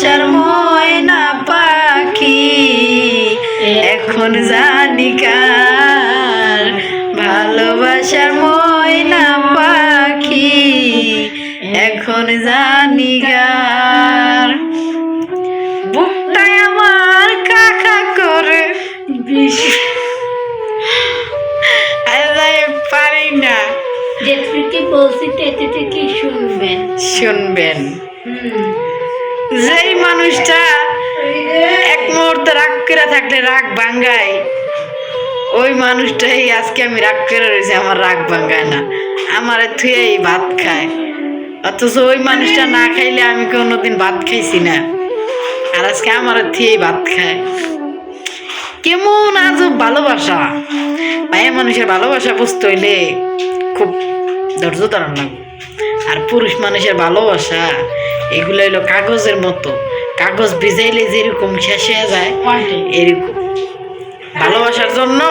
ভালোবাসার ময়না পাখি এখন জানি কার, ভালোবাসার ময়না পাখি এখন জানি কার। বুকটায় আমার কাকা করে পারি না, যেটুকু বলছি তেটুকু শুনবেন শুনবেন। যেই মানুষটা এক মুহূর্তে রাগ করে থাকলে রাগ ভাঙ্গায়, ওই মানুষটাই আজকে আমি রাগ করে রয়েছি, আমার রাগ ভাঙ্গায় না, আমার থুয়েই ভাত খায়। অথচ ওই মানুষটা না খাইলে আমি কোনোদিন ভাত খাইছি না, আর আজকে আমার থুয়েই ভাত খায়। কেমন আজব ভালোবাসা! মায়া মানুষের ভালোবাসা বুঝতে হইলে খুব ধৈর্য ধরান লাগবে। আর পুরুষ মানুষের ভালোবাসা এগুলো হইলো কাগজের মতো, কাগজ ভিজাইলে যেরকম শেষ হয়ে যায় এরকম ভালোবাসার জন্য।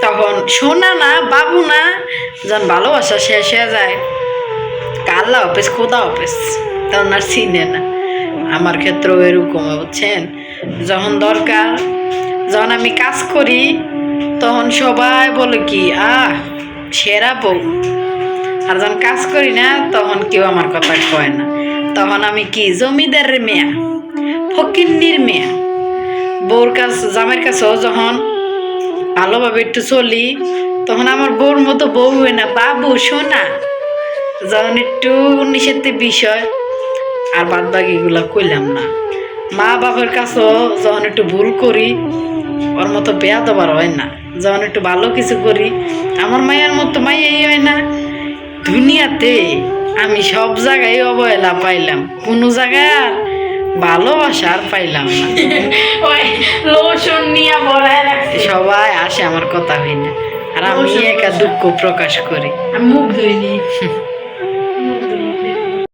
তখন সোনা না বাবু না, যখন ভালোবাসা শেষ হয়ে যায় আল্লাহ হাফেজ খোদা হাফেজ, তখন আর চিনে না। আমার ক্ষেত্রেও এরকম, বুঝছেন? যখন দরকার, যখন আমি কাজ করি তখন সবাই বলে কি সেরা বউ, আর যখন কাজ করি না তখন কেউ আমার কথা কয় না। তখন আমি কি জমিদারের মেয়া, ফকিন্নির মেয়া। বউর কাছে, জামের কাছেও যখন ভালোভাবে একটু চলি তখন আমার বউর মতো বউ হয় না, বাবু সোনা। যখন একটু নিষেধের বিষয় আর বাদ বাকিগুলা কইলাম না। মা বাবার কাছেও যখন একটু ভুল করি ওর মতো বেয়া দেবার হয় না। যখন একটু ভালো কিছু করি আমার মায়ের মতো মাইয়াই হয় না। দুনিয়াতে আমি সব জায়গায় অবহেলা পাইলাম, কোনো জায়গায় আর ভালোবাসা আর পাইলাম না। লোশন নিয়ে বড়ায় রাখছে, সবাই আসে আমার কথা হয় না, আর আমি একা দুঃখ প্রকাশ করি। মুখ ধুইনি।